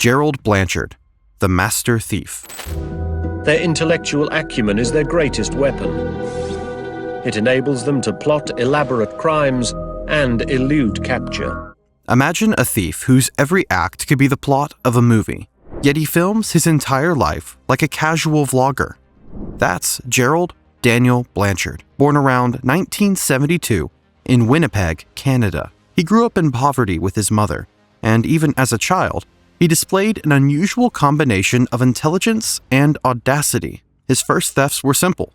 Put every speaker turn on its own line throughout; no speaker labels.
Gerald Blanchard, the master thief.
Their intellectual acumen is their greatest weapon. It enables them to plot elaborate crimes and elude capture.
Imagine a thief whose every act could be the plot of a movie, yet he films his entire life like a casual vlogger. That's Gerald Daniel Blanchard, born around 1972 in Winnipeg, Canada. He grew up in poverty with his mother, and even as a child, he displayed an unusual combination of intelligence and audacity. His first thefts were simple,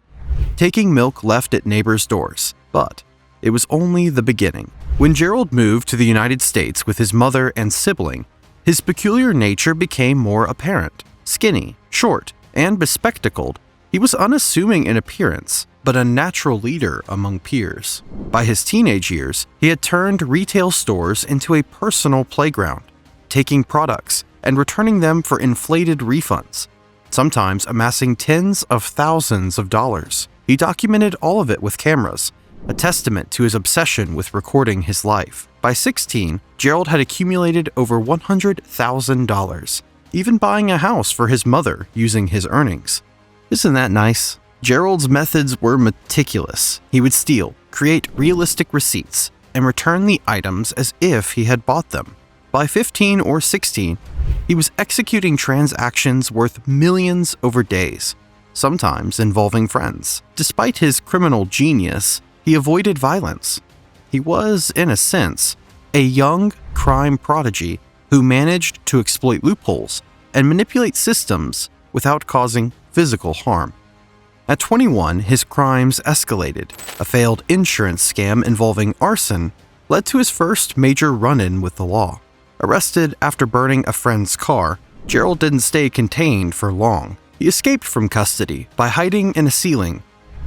taking milk left at neighbors' doors, but it was only the beginning. When Gerald moved to the United States with his mother and sibling, his peculiar nature became more apparent. Skinny, short, and bespectacled, he was unassuming in appearance, but a natural leader among peers. By his teenage years, he had turned retail stores into a personal playground, taking products and returning them for inflated refunds, sometimes amassing tens of thousands of dollars. He documented all of it with cameras, a testament to his obsession with recording his life. By 16, Gerald had accumulated over $100,000, even buying a house for his mother using his earnings. Isn't that nice? Gerald's methods were meticulous. He would steal, create realistic receipts, and return the items as if he had bought them. By 15 or 16, he was executing transactions worth millions over days, sometimes involving friends. Despite his criminal genius, he avoided violence. He was, in a sense, a young crime prodigy who managed to exploit loopholes and manipulate systems without causing physical harm. At 21, his crimes escalated. A failed insurance scam involving arson led to his first major run-in with the law. Arrested after burning a friend's car, Gerald didn't stay contained for long. He escaped from custody by hiding in a ceiling,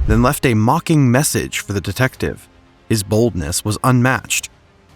then left a mocking message for the detective. His boldness was unmatched.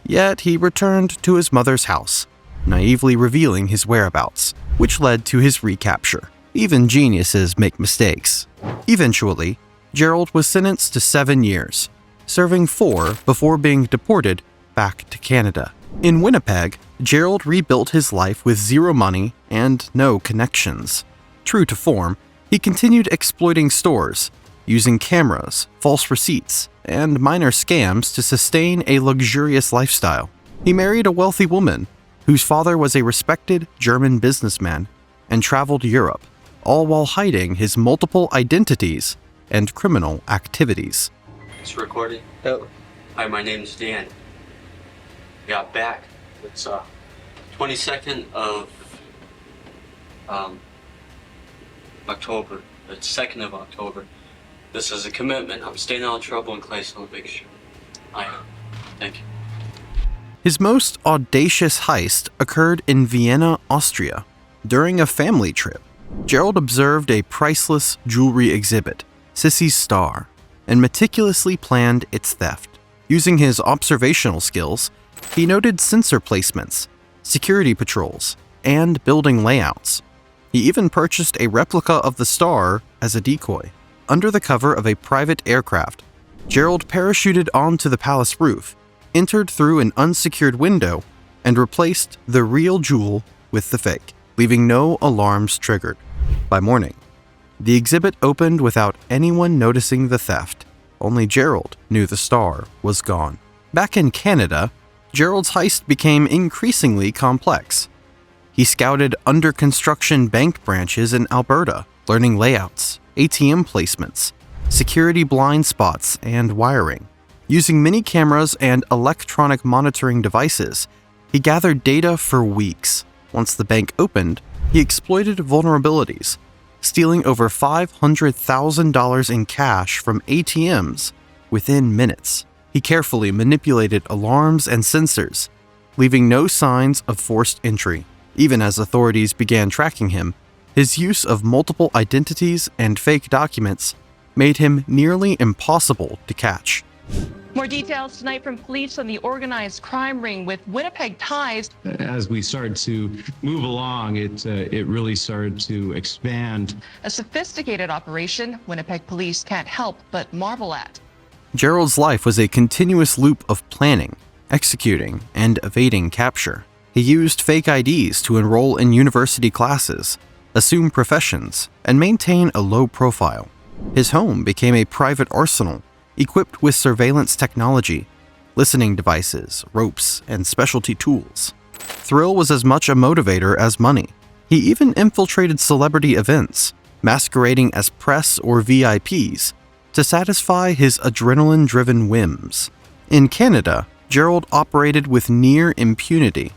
Yet he returned to his mother's house, naively revealing his whereabouts, which led to his recapture. Even geniuses make mistakes. Eventually, Gerald was sentenced to 7 years, serving 4 before being deported back to Canada. In Winnipeg, Gerald rebuilt his life with zero money and no connections. True to form, he continued exploiting stores, using cameras, false receipts, and minor scams to sustain a luxurious lifestyle. He married a wealthy woman, whose father was a respected German businessman, and traveled Europe, all while hiding his multiple identities and criminal activities.
It's recording? Oh. Hi, my name's Dan. Got back. It's 22nd of October. It's 2nd of October. This is a commitment. I'm staying out of trouble in Claysville, Big Show. Thank you.
His most audacious heist occurred in Vienna, Austria. During a family trip, Gerald observed a priceless jewelry exhibit, Sissy's Star, and meticulously planned its theft. Using his observational skills, he noted sensor placements, security patrols, and building layouts. He even purchased a replica of the star as a decoy. Under the cover of a private aircraft, Gerald parachuted onto the palace roof, entered through an unsecured window, and replaced the real jewel with the fake, leaving no alarms triggered. By morning, the exhibit opened without anyone noticing the theft. Only Gerald knew the star was gone. Back in Canada, Gerald's heist became increasingly complex. He scouted under-construction bank branches in Alberta, learning layouts, ATM placements, security blind spots, and wiring. Using mini cameras and electronic monitoring devices, he gathered data for weeks. Once the bank opened, he exploited vulnerabilities, stealing over $500,000 in cash from ATMs within minutes. He carefully manipulated alarms and sensors, leaving no signs of forced entry. Even as authorities began tracking him, his use of multiple identities and fake documents made him nearly impossible to catch.
More details tonight from police on the organized crime ring with Winnipeg ties.
As we started to move along, it really started to expand.
A sophisticated operation Winnipeg police can't help but marvel at.
Gerald's life was a continuous loop of planning, executing, and evading capture. He used fake IDs to enroll in university classes, assume professions, and maintain a low profile. His home became a private arsenal, equipped with surveillance technology, listening devices, ropes, and specialty tools. Thrill was as much a motivator as money. He even infiltrated celebrity events, masquerading as press or VIPs, to satisfy his adrenaline-driven whims. In Canada, Gerald operated with near impunity.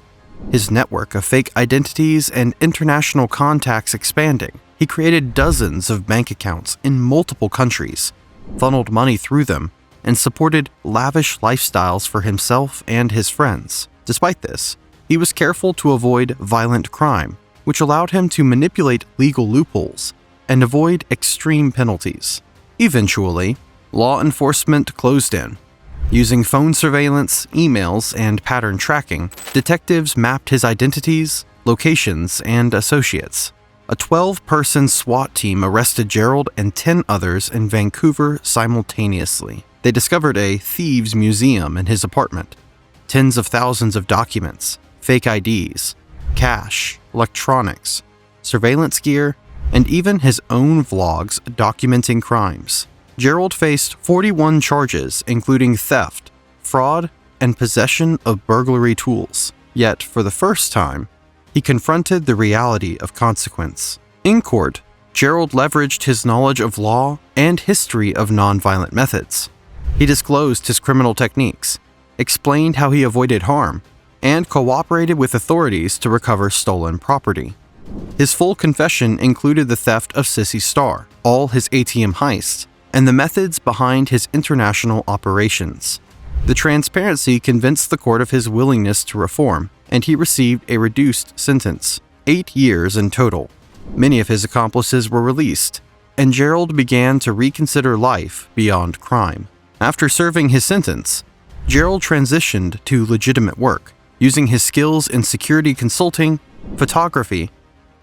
His network of fake identities and international contacts expanding, he created dozens of bank accounts in multiple countries, funneled money through them, and supported lavish lifestyles for himself and his friends. Despite this, he was careful to avoid violent crime, which allowed him to manipulate legal loopholes and avoid extreme penalties. Eventually, law enforcement closed in. Using phone surveillance, emails, and pattern tracking, detectives mapped his identities, locations, and associates. A 12-person SWAT team arrested Gerald and 10 others in Vancouver simultaneously. They discovered a thieves' museum in his apartment, tens of thousands of documents, fake IDs, cash, electronics, surveillance gear, and even his own vlogs documenting crimes. Gerald faced 41 charges, including theft, fraud, and possession of burglary tools. Yet, for the first time, he confronted the reality of consequence. In court, Gerald leveraged his knowledge of law and history of nonviolent methods. He disclosed his criminal techniques, explained how he avoided harm, and cooperated with authorities to recover stolen property. His full confession included the theft of Sissy Star, all his ATM heists, and the methods behind his international operations. The transparency convinced the court of his willingness to reform, and he received a reduced sentence, 8 years in total. Many of his accomplices were released, and Gerald began to reconsider life beyond crime. After serving his sentence, Gerald transitioned to legitimate work, using his skills in security consulting, photography,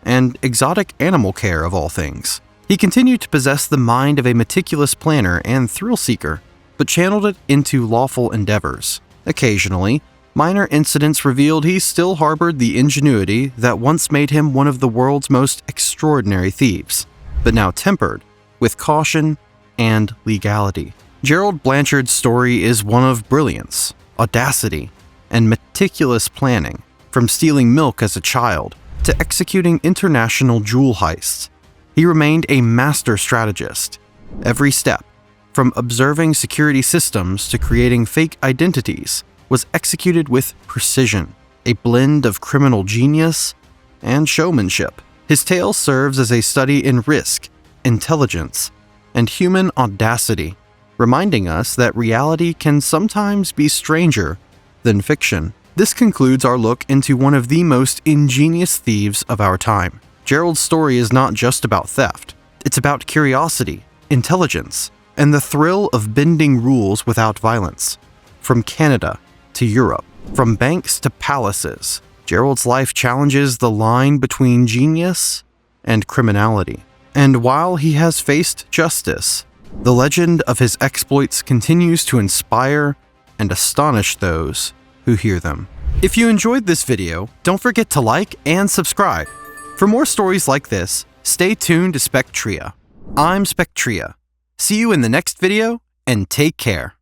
and exotic animal care of all things. He continued to possess the mind of a meticulous planner and thrill-seeker, but channeled it into lawful endeavors. Occasionally, minor incidents revealed he still harbored the ingenuity that once made him one of the world's most extraordinary thieves, but now tempered with caution and legality. Gerald Blanchard's story is one of brilliance, audacity, and meticulous planning, from stealing milk as a child to executing international jewel heists. He remained a master strategist. Every step, from observing security systems to creating fake identities, was executed with precision, a blend of criminal genius and showmanship. His tale serves as a study in risk, intelligence, and human audacity, reminding us that reality can sometimes be stranger than fiction. This concludes our look into one of the most ingenious thieves of our time. Gerald's story is not just about theft. It's about curiosity, intelligence, and the thrill of bending rules without violence. From Canada to Europe, from banks to palaces, Gerald's life challenges the line between genius and criminality. And while he has faced justice, the legend of his exploits continues to inspire and astonish those who hear them. If you enjoyed this video, don't forget to like and subscribe. For more stories like this, stay tuned to SPECTREA. I'm SPECTREA. See you in the next video, and take care.